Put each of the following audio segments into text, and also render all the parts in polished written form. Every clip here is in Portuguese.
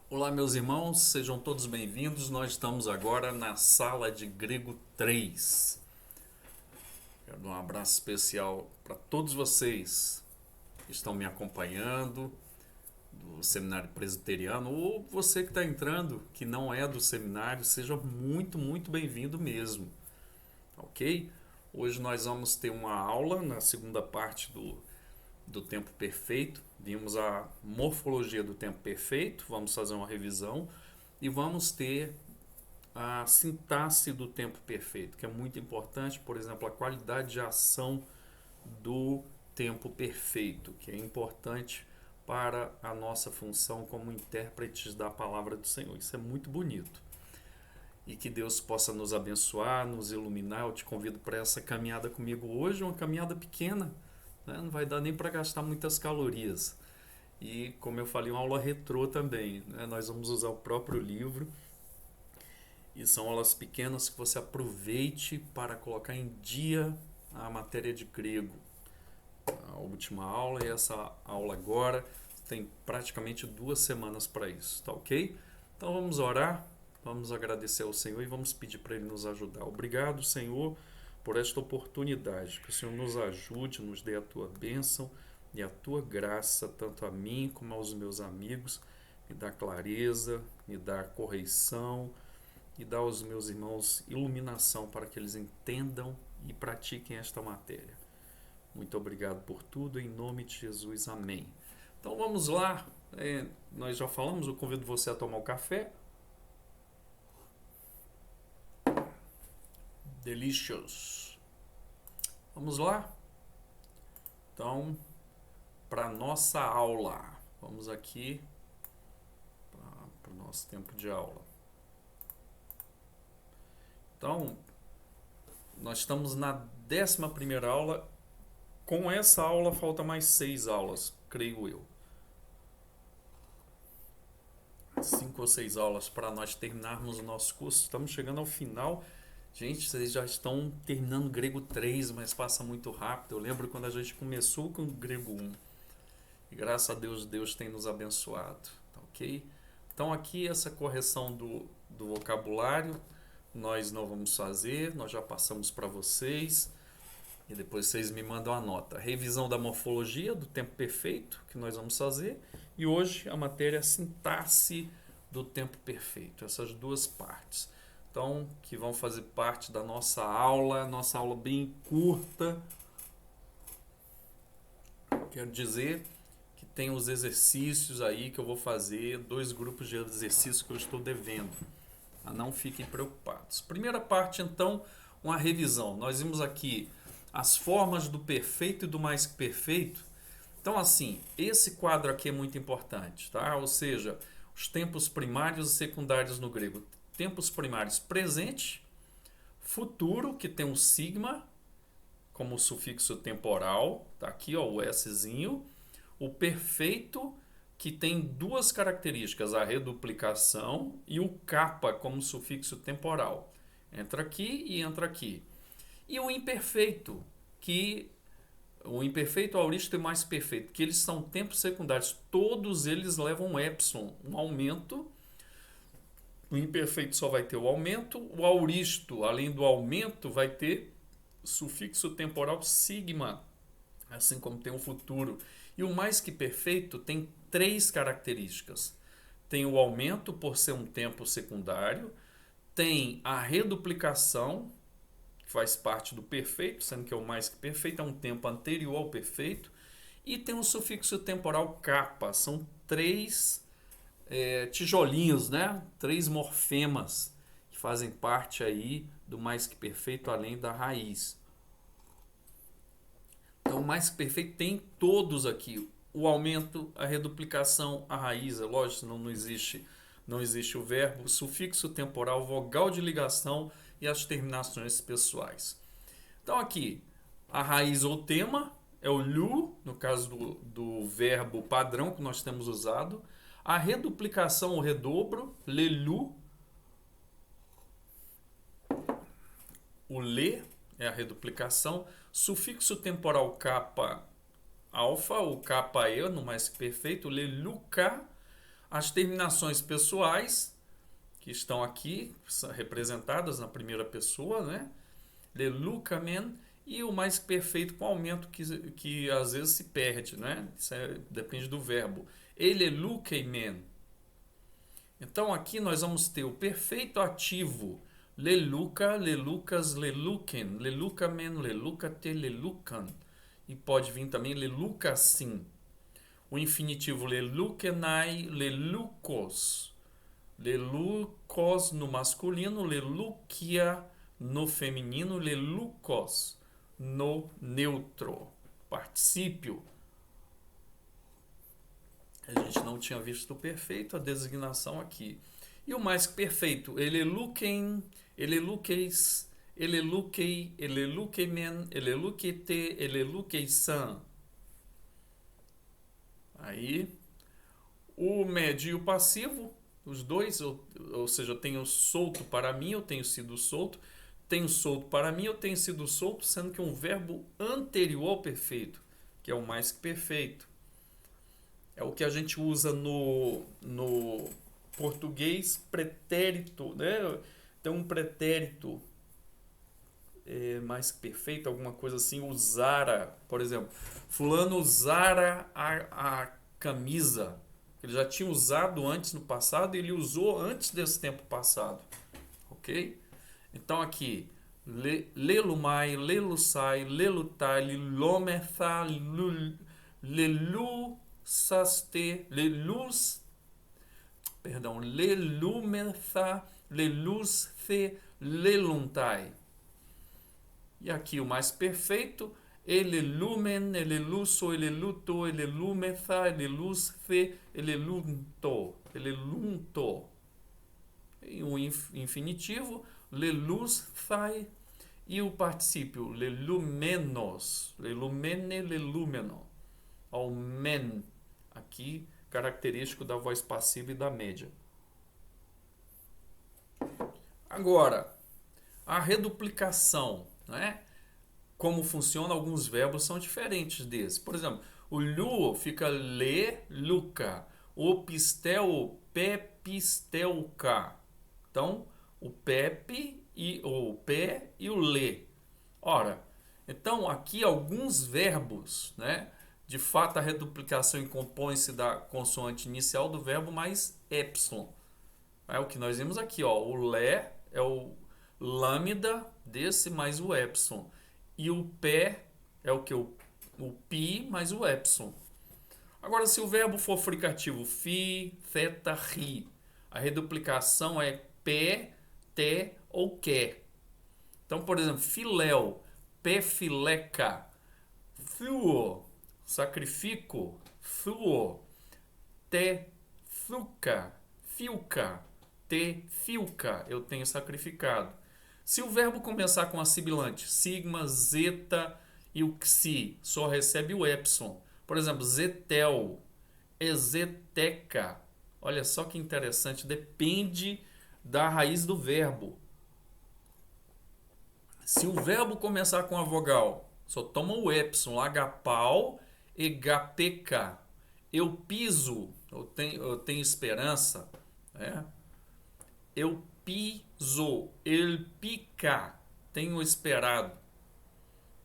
Olá, meus irmãos, sejam todos bem-vindos. Nós estamos agora na sala de Grego 3. Quero dar um abraço especial para todos vocês que estão me acompanhando do Seminário Presbiteriano, ou você que está entrando, que não é do seminário, seja muito, muito bem-vindo mesmo, ok? Hoje nós vamos ter uma aula na segunda parte do tempo perfeito. Vimos a morfologia do tempo perfeito, vamos fazer uma revisão e vamos ter a sintaxe do tempo perfeito, que é muito importante, por exemplo, a qualidade de ação do tempo perfeito, que é importante para a nossa função como intérpretes da palavra do Senhor. Isso é muito bonito. E que Deus possa nos abençoar, nos iluminar. Eu te convido para essa caminhada comigo hoje, uma caminhada pequena, né? Não vai dar nem para gastar muitas calorias. E, como eu falei, uma aula retrô também, né? Nós vamos usar o próprio livro e são aulas pequenas que você aproveite para colocar em dia a matéria de grego. A última aula e essa aula agora tem praticamente 2 semanas para isso, tá ok? Então vamos orar, vamos agradecer ao Senhor e vamos pedir para Ele nos ajudar. Obrigado, Senhor, por esta oportunidade. Que o Senhor nos ajude, nos dê a tua bênção e a tua graça, tanto a mim como aos meus amigos. Me dá clareza, me dá correção e dá aos meus irmãos iluminação para que eles entendam e pratiquem esta matéria. Muito obrigado por tudo, em nome de Jesus, amém. Então vamos lá, nós já falamos, eu convido você a tomar o café. Delicious. Vamos lá? Então, para nossa aula, vamos aqui para o nosso tempo de aula. Então, nós estamos na 11ª aula. Com essa aula falta mais 6 aulas, creio eu. 5 ou 6 aulas para nós terminarmos o nosso curso. Estamos chegando ao final. Gente, vocês já estão terminando Grego 3, mas passa muito rápido. Eu lembro quando a gente começou com o Grego 1. E graças a Deus, Deus tem nos abençoado. Tá, ok? Então aqui essa correção do vocabulário nós não vamos fazer. Nós já passamos para vocês. E depois vocês me mandam a nota. Revisão da morfologia do tempo perfeito, que nós vamos fazer. E hoje a matéria é a sintaxe do tempo perfeito. Essas duas partes. Então, que vão fazer parte da nossa aula bem curta. Quero dizer que tem os exercícios aí que eu vou fazer, 2 grupos de exercícios que eu estou devendo. Não fiquem preocupados. Primeira parte, então, uma revisão. Nós vimos aqui as formas do perfeito e do mais que perfeito. Então, assim, esse quadro aqui é muito importante, tá? Ou seja, os tempos primários e secundários no grego. Tempos primários presente, futuro, que tem um sigma como sufixo temporal, tá aqui, ó, o Szinho. O perfeito, que tem 2 características, a reduplicação e o kappa como sufixo temporal. Entra aqui e entra aqui. E o imperfeito, que o imperfeito, auristo e mais perfeito, que eles são tempos secundários, todos eles levam um epsilon, um aumento. O imperfeito só vai ter o aumento, o auristo, além do aumento, vai ter sufixo temporal sigma, assim como tem o futuro. E o mais que perfeito tem 3 características. Tem o aumento por ser um tempo secundário, tem a reduplicação, que faz parte do perfeito, sendo que é o mais que perfeito, é um tempo anterior ao perfeito, e tem o sufixo temporal kappa, são 3 tijolinhos, né? 3 morfemas que fazem parte aí do mais que perfeito, além da raiz. Então, o mais que perfeito tem todos aqui: o aumento, a reduplicação, a raiz. É lógico, senão não existe o verbo, o sufixo temporal, vogal de ligação e as terminações pessoais. Então aqui, a raiz ou tema é o lu, no caso do verbo padrão que nós temos usado. A reduplicação, o redobro, lelu. O le é a reduplicação. Sufixo temporal kappa alfa, ou kappa e, no mais que perfeito, leluca. As terminações pessoais, que estão aqui, são representadas na primeira pessoa, né? Lelucamen, e o mais perfeito com aumento que às vezes se perde, né? Depende do verbo. Elelucamen. Então aqui nós vamos ter o perfeito ativo leluca, lelucas, leluquen, lelucamen, lelucate, lelucan. E pode vir também lelucassim. O infinitivo lelucenai, lelucos. Lelucos no masculino, lelucia no feminino, lelucos no neutro. Particípio. A gente não tinha visto o perfeito, a designação aqui. E o mais perfeito, eleluquem, eleluqueis, eleluquei, eleluquemen, eleluquete, eleluqueisan. Aí, o médio e o passivo, os dois, ou seja, eu tenho solto para mim, eu tenho sido solto, tenho solto para mim, eu tenho sido solto, sendo que um verbo anterior ao perfeito, que é o mais que perfeito. É o que a gente usa no português pretérito, né? Tem um pretérito mais que perfeito, alguma coisa assim, usara, por exemplo, fulano usara a camisa, ele já tinha usado antes no passado e ele usou antes desse tempo passado, ok? Então aqui, lelumai, lelusai, lelutai, lilometha, lelumetha, lelusce, leluntai. E aqui o mais perfeito, elelumen, eleluso, eleluto, elelumetha, elelusce, elelunto, elelunto. E o infinitivo, lelusthai, e o particípio, lelumenos, lelumene, lelumeno. Ao men, aqui característico da voz passiva e da média. Agora, a reduplicação, né? Como funciona, alguns verbos são diferentes desse. Por exemplo, o lu fica le, luca. O pistel, pepistelca. Então, o pepe e o pé e o le. Ora, então aqui alguns verbos, né? De fato, a reduplicação compõe-se da consoante inicial do verbo mais epsilon. É o que nós vimos aqui, ó. O lé é o lambda desse mais o epsilon. E o pé é o que? O pi mais o epsilon. Agora, se o verbo for fricativo, fi, theta, ri, a reduplicação é pé, té ou que. Então, por exemplo, filéu, pé, fileca, thuo, sacrifico, thuo, te, thuca, fiuca, te, fiuca, eu tenho sacrificado. Se o verbo começar com a sibilante sigma, zeta e o xi, só recebe o epsilon. Por exemplo, zetel, ezeteca. Olha só que interessante, depende da raiz do verbo. Se o verbo começar com a vogal, só toma o epsilon, agapau, egapk. Eu piso, eu tenho esperança, né? Eu piso, ele pica, tenho esperado.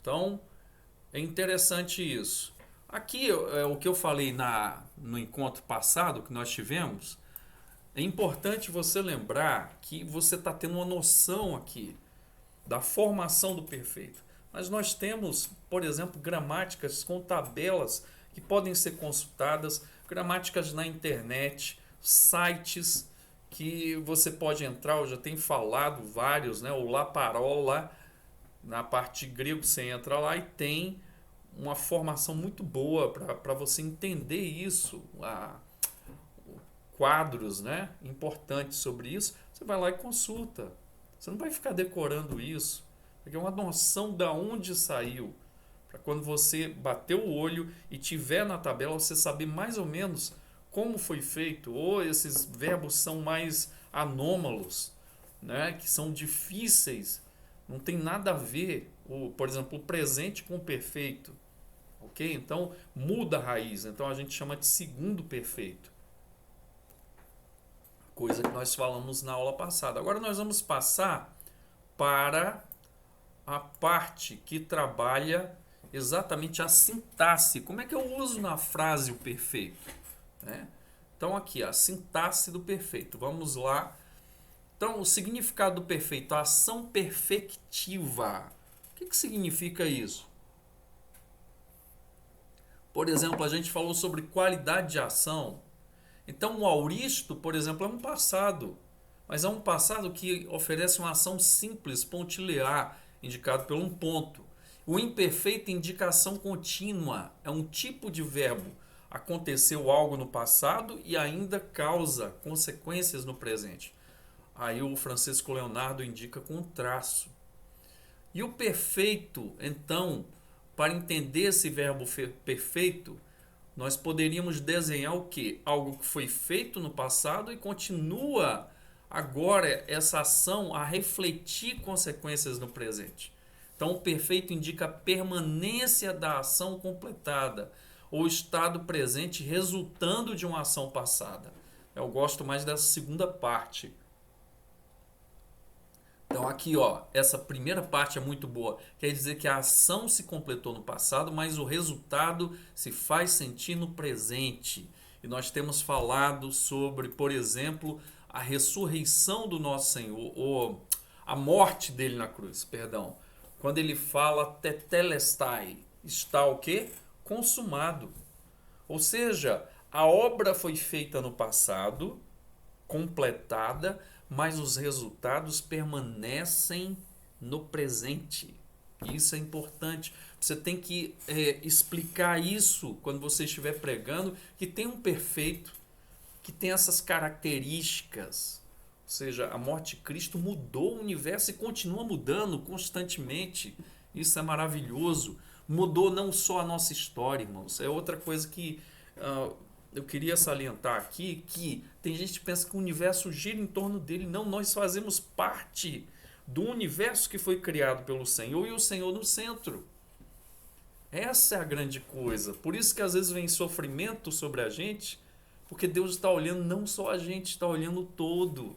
Então, é interessante isso. Aqui, o que eu falei no encontro passado que nós tivemos, é importante você lembrar que você está tendo uma noção aqui da formação do perfeito. Mas nós temos, por exemplo, gramáticas com tabelas que podem ser consultadas, gramáticas na internet, sites que você pode entrar, eu já tenho falado vários, né? O Laparol lá, na parte de grego você entra lá e tem uma formação muito boa para você entender isso, quadros, né, importantes sobre isso, você vai lá e consulta. Você não vai ficar decorando isso, porque é uma noção da onde saiu, para quando você bater o olho e tiver na tabela, você saber mais ou menos como foi feito, ou esses verbos são mais anômalos, né, que são difíceis, não tem nada a ver, por exemplo, o presente com o perfeito, ok? Então muda a raiz, então a gente chama de segundo perfeito. coisa que nós falamos na aula passada. Agora nós vamos passar para a parte que trabalha exatamente a sintaxe. Como é que eu uso na frase o perfeito? Né? Então aqui, a sintaxe do perfeito. Vamos lá. Então, o significado do perfeito, a ação perfectiva. O que significa isso? Por exemplo, a gente falou sobre qualidade de ação. Então, o auristo, por exemplo, é um passado. Mas é um passado que oferece uma ação simples, pontilear, indicado por um ponto. O imperfeito indica ação contínua. É um tipo de verbo. Aconteceu algo no passado e ainda causa consequências no presente. Aí o Francisco Leonardo indica com um traço. E o perfeito, então, para entender esse verbo perfeito, nós poderíamos desenhar o quê? Algo que foi feito no passado e continua agora essa ação a refletir consequências no presente. Então, o perfeito indica a permanência da ação completada, ou estado presente resultando de uma ação passada. Eu gosto mais dessa segunda parte. Então aqui, ó, essa primeira parte é muito boa. Quer dizer que a ação se completou no passado, mas o resultado se faz sentir no presente. E nós temos falado sobre, por exemplo, a ressurreição do nosso Senhor, ou a morte dele na cruz, perdão. Quando ele fala tetelestai, está o quê? Consumado. Ou seja, a obra foi feita no passado, completada, mas os resultados permanecem no presente. Isso é importante. Você tem que explicar isso quando você estiver pregando, que tem um perfeito, que tem essas características. Ou seja, a morte de Cristo mudou o universo e continua mudando constantemente. Isso é maravilhoso. Mudou não só a nossa história, irmãos. É outra coisa que eu queria salientar aqui, que tem gente que pensa que o universo gira em torno dele. Não, nós fazemos parte do universo que foi criado pelo Senhor e o Senhor no centro. Essa é a grande coisa. Por isso que às vezes vem sofrimento sobre a gente, porque Deus está olhando não só a gente, está olhando o todo.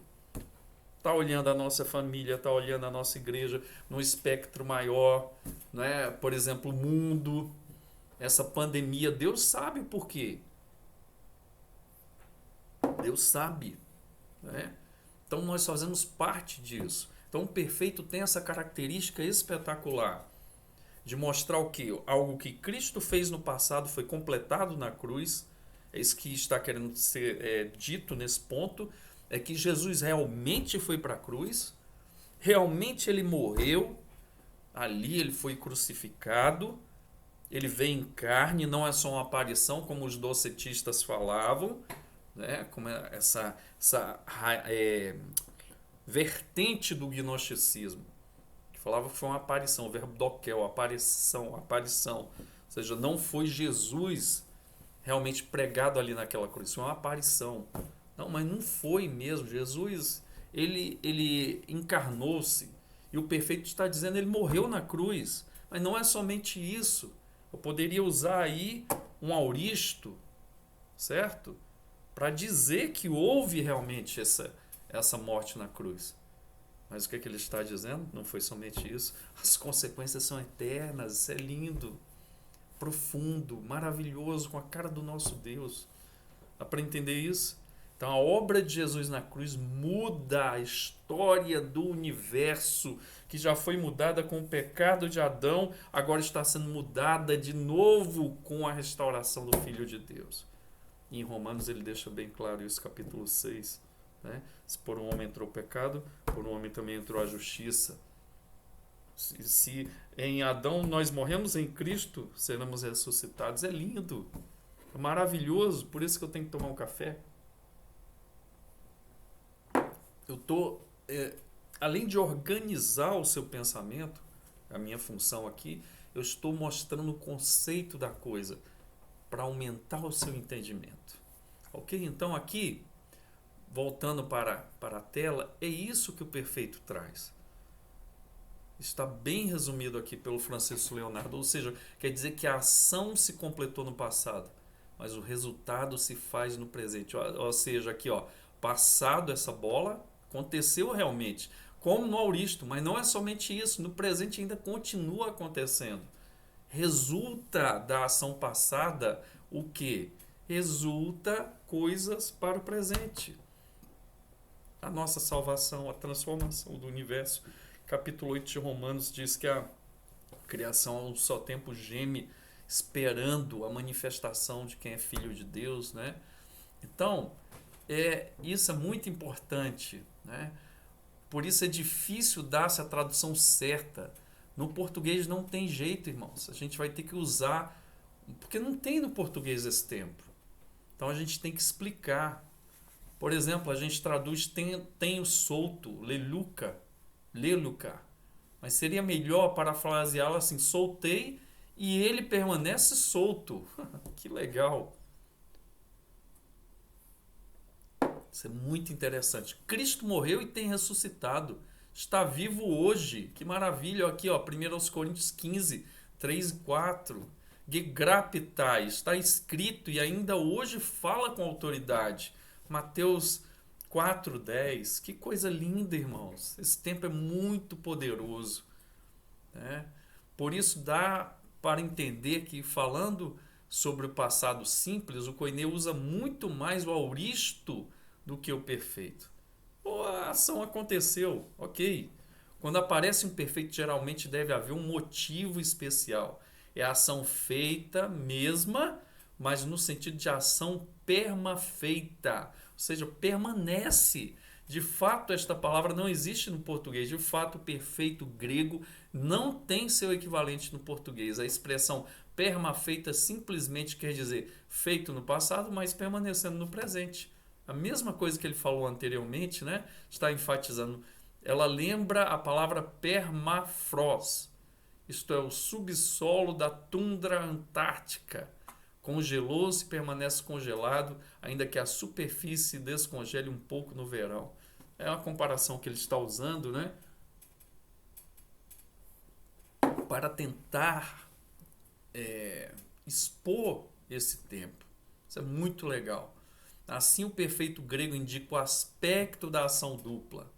Está olhando a nossa família, está olhando a nossa igreja num espectro maior, né? Por exemplo, o mundo, essa pandemia, Deus sabe por quê. Deus sabe, né? Então nós fazemos parte disso. Então o perfeito tem essa característica espetacular de mostrar o quê? Algo que Cristo fez no passado foi completado na cruz. É isso que está querendo ser dito nesse ponto. É que Jesus realmente foi para a cruz, realmente ele morreu, ali ele foi crucificado, ele veio em carne, não é só uma aparição como os docetistas falavam, né? Como essa vertente do gnosticismo, que falava que foi uma aparição, o verbo dokel, aparição. Ou seja, não foi Jesus realmente pregado ali naquela cruz, foi uma aparição. Não, mas não foi mesmo. Jesus, ele encarnou-se. E o perfeito está dizendo, ele morreu na cruz. Mas não é somente isso. Eu poderia usar aí um auristo, certo? Para dizer que houve realmente essa morte na cruz. Mas o que ele está dizendo? Não foi somente isso. As consequências são eternas. Isso é lindo, profundo, maravilhoso, com a cara do nosso Deus. Dá para entender isso? Então a obra de Jesus na cruz muda a história do universo, que já foi mudada com o pecado de Adão, agora está sendo mudada de novo com a restauração do Filho de Deus. E em Romanos ele deixa bem claro isso, capítulo 6. Né? Se por um homem entrou o pecado, por um homem também entrou a justiça. Se em Adão nós morremos, em Cristo seremos ressuscitados. É lindo, é maravilhoso, por isso que eu tenho que tomar um café. Eu estou, além de organizar o seu pensamento, a minha função aqui, eu estou mostrando o conceito da coisa para aumentar o seu entendimento. Ok? Então aqui, voltando para a tela, é isso que o perfeito traz. Está bem resumido aqui pelo Francisco Leonardo, ou seja, quer dizer que a ação se completou no passado, mas o resultado se faz no presente. Ou seja, aqui, ó, passado essa bola, aconteceu realmente, como no auristo, mas não é somente isso, no presente ainda continua acontecendo. Resulta da ação passada o que? Resulta coisas para o presente. A nossa salvação, a transformação do universo. Capítulo 8 de Romanos diz que a criação ao seu tempo geme esperando a manifestação de quem é filho de Deus, né? Então, isso é muito importante, né? Por isso é difícil dar-se a tradução certa. No português não tem jeito, irmãos. A gente vai ter que usar, porque não tem no português esse tempo. Então a gente tem que explicar. Por exemplo, a gente traduz tenho solto, leluca, mas seria melhor parafraseá-la assim, soltei e ele permanece solto. Que legal. Isso é muito interessante. Cristo morreu e tem ressuscitado. Está vivo hoje. Que maravilha. Aqui, ó, 1 Coríntios 15, 3 e 4. Gegrapitai, está escrito e ainda hoje fala com autoridade. Mateus 4:10. Que coisa linda, irmãos. Esse tempo é muito poderoso, né? Por isso dá para entender que, falando sobre o passado simples, o Koiné usa muito mais o auristo do que o perfeito. A ação aconteceu, ok. Quando aparece um perfeito, geralmente deve haver um motivo especial. É a ação feita mesma, mas no sentido de ação permafeita, ou seja, permanece. De fato, esta palavra não existe no português. De fato, o perfeito grego não tem seu equivalente no português. A expressão permafeita simplesmente quer dizer feito no passado, mas permanecendo no presente. A mesma coisa que ele falou anteriormente, né? Está enfatizando. Ela lembra a palavra permafrost. Isto é, o subsolo da tundra antártica. Congelou-se e permanece congelado, ainda que a superfície descongele um pouco no verão. É uma comparação que ele está usando, né? Para tentar expor esse tempo. Isso é muito legal. Assim, o perfeito grego indica o aspecto da ação dupla,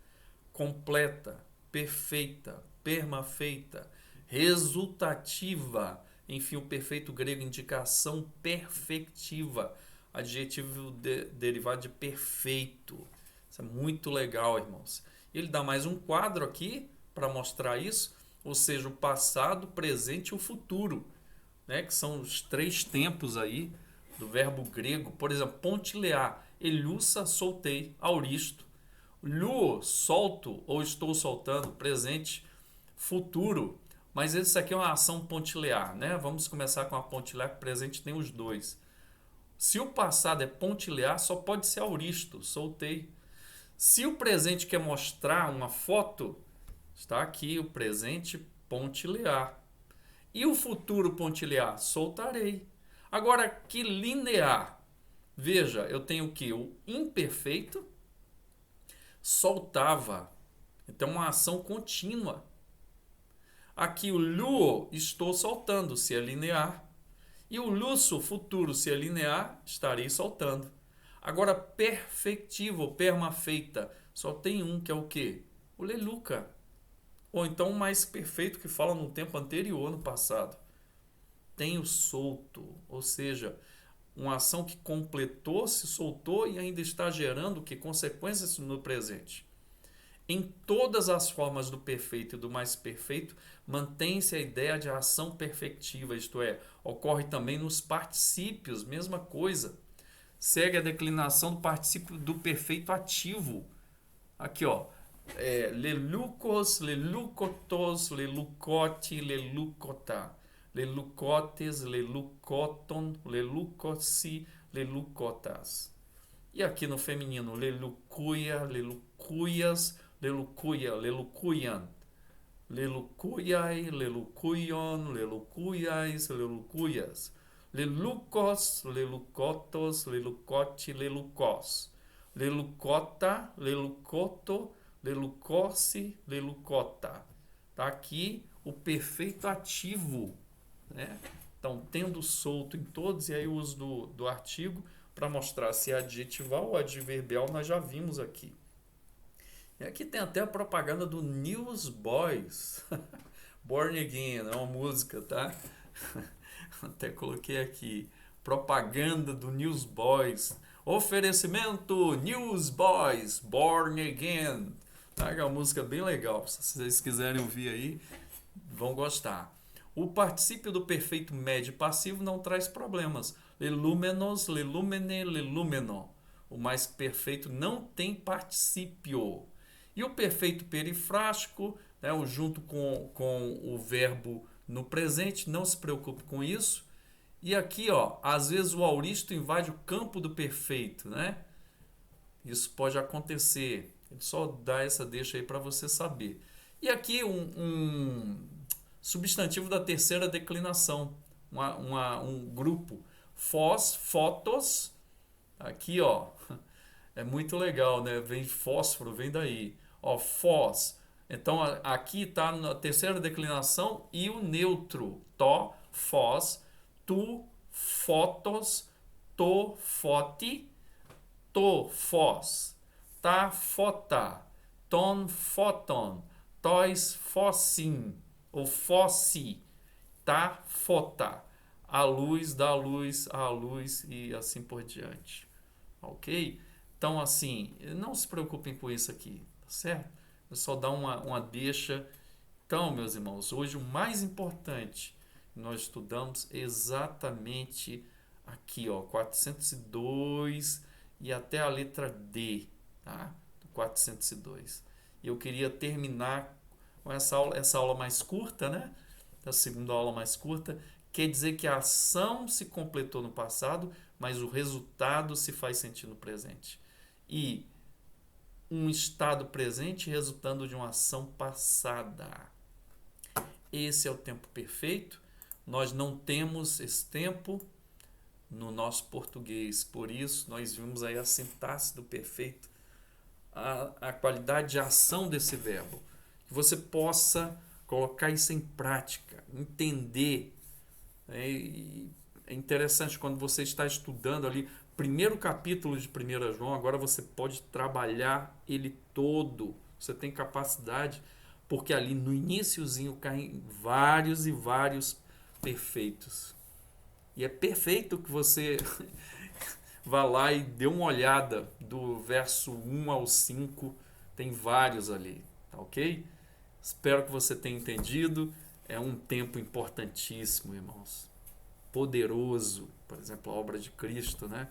completa, perfeita, permafeita, resultativa. Enfim, o perfeito grego indica a ação perfectiva, adjetivo derivado de perfeito. Isso é muito legal, irmãos. Ele dá mais um quadro aqui para mostrar isso, ou seja, o passado, o presente e o futuro, né? Que são os três tempos aí do verbo grego. Por exemplo, pontilear, elhussa, soltei, auristo. Luo, solto ou estou soltando, presente, futuro. Mas isso aqui é uma ação pontilear, né? Vamos começar com a pontilear, que presente tem os dois. Se o passado é pontilear, só pode ser auristo, soltei. Se o presente quer mostrar uma foto, está aqui o presente pontilear. E o futuro pontilear, soltarei. Agora, que linear? Veja, eu tenho o que? O imperfeito, soltava. Então, uma ação contínua. Aqui o luo, estou soltando, se é linear. E o lusso, futuro, se é linear, estarei soltando. Agora, perfectivo, permafeita, só tem um, que é o quê? O leluca. Ou então o mais perfeito, que fala no tempo anterior, no passado. Tem o solto, ou seja, uma ação que completou, se soltou e ainda está gerando que consequências no presente. Em todas as formas do perfeito e do mais perfeito, mantém-se a ideia de ação perfectiva, isto é, ocorre também nos particípios, mesma coisa. Segue a declinação do particípio do perfeito ativo. Aqui, ó, lelucos, lelucotos, lelucote, lelucota. Lelucotes, lelucoton, lelucosi, lelucotas. E aqui no feminino, lelucuia, lelucuias, lelucuia, lelucuian. Lelucuiai, lelucuion, lelucuiais, lelucuias. Lelucos, lelucotos, lelucote, lelucos. Lelucota, lelucoto, lelucosse, lelucota. Está aqui o perfeito ativo, né? Então, tendo solto em todos, e aí o uso do artigo, para mostrar se é adjetival ou adverbial, nós já vimos aqui. E aqui tem até a propaganda do Newsboys. Born Again, é uma música, tá? Até coloquei aqui. Propaganda do Newsboys. Oferecimento Newsboys, Born Again. Tá? É uma música bem legal. Se vocês quiserem ouvir aí, vão gostar. O particípio do perfeito médio passivo não traz problemas. Lelumenos, lelumene, lelumeno. O mais perfeito não tem particípio. E o perfeito perifrástico, né, junto com o verbo no presente, não se preocupe com isso. E aqui, ó, às vezes o auristo invade o campo do perfeito, né? Isso pode acontecer. Ele só dá essa deixa aí para você saber. E aqui um substantivo da terceira declinação, um grupo. Fós, fotos. Aqui, ó, é muito legal, né? Vem fósforo, vem daí. Ó, fós. Então aqui está na terceira declinação e o neutro. To, fós, tu, fotos, to, foti, to, fós, ta, fota, ton, foton, tois, fossim, ou fossi, ta, fota, a luz, da luz, a luz e assim por diante. Ok? Então, assim, não se preocupem com isso aqui, tá certo? Eu só dar uma deixa. Então, meus irmãos, hoje o mais importante nós estudamos exatamente aqui, ó, 402 e até a letra D, tá? Do 402. E eu queria terminar com essa aula mais curta, né? A segunda aula mais curta, quer dizer que a ação se completou no passado, mas o resultado se faz sentir no presente. E um estado presente resultando de uma ação passada. Esse é o tempo perfeito. Nós não temos esse tempo no nosso português, por isso nós vimos aí a sintaxe do perfeito, a qualidade de ação desse verbo. Que você possa colocar isso em prática, entender. É interessante quando você está estudando ali, primeiro capítulo de 1 João, agora você pode trabalhar ele todo. Você tem capacidade, porque ali no iniciozinho caem vários e vários perfeitos. E é perfeito que você vá lá e dê uma olhada do verso 1 ao 5, tem vários ali, tá ok? Espero que você tenha entendido. É um tempo importantíssimo, irmãos. Poderoso. Por exemplo, a obra de Cristo, né?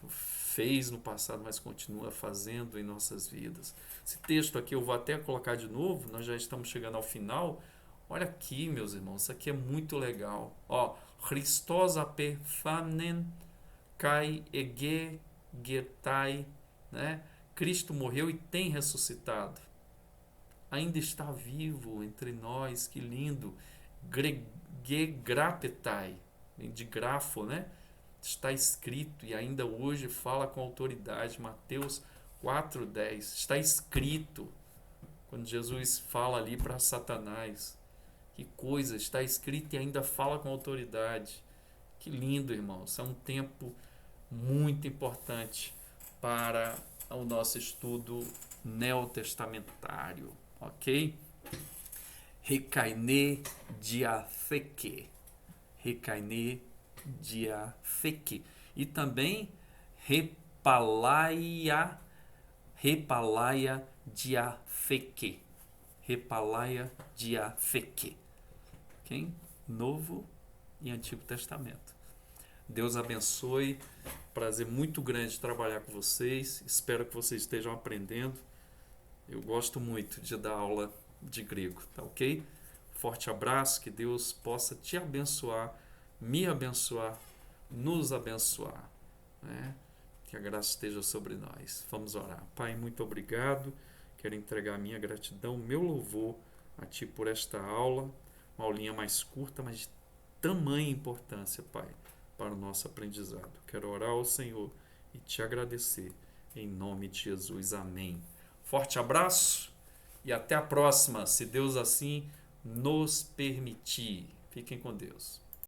Fez no passado, mas continua fazendo em nossas vidas. Esse texto aqui eu vou até colocar de novo, nós já estamos chegando ao final. Olha aqui, meus irmãos, isso aqui é muito legal. Ó, Christos apephanen kai ege getai, né? Cristo morreu e tem ressuscitado. Ainda está vivo entre nós, que lindo. Gegrapetai, de grafo, né? Está escrito e ainda hoje fala com autoridade. Mateus 4:10. Está escrito. Quando Jesus fala ali para Satanás, que coisa, está escrito e ainda fala com autoridade. Que lindo, irmãos. É um tempo muito importante para o nosso estudo neotestamentário, ok? Recaine diatheke. Recaine diatheke. E também repalaia diatheke. Repalaia diatheke. Okay? Novo e Antigo Testamento. Deus abençoe. Prazer muito grande trabalhar com vocês. Espero que vocês estejam aprendendo. Eu gosto muito de dar aula de grego, tá ok? Forte abraço, que Deus possa te abençoar, me abençoar, nos abençoar, né? Que a graça esteja sobre nós. Vamos orar. Pai, muito obrigado. Quero entregar a minha gratidão, meu louvor a Ti por esta aula, uma aulinha mais curta, mas de tamanha importância, Pai, para o nosso aprendizado. Quero orar ao Senhor e Te agradecer. Em nome de Jesus. Amém. Forte abraço e até a próxima, se Deus assim nos permitir. Fiquem com Deus.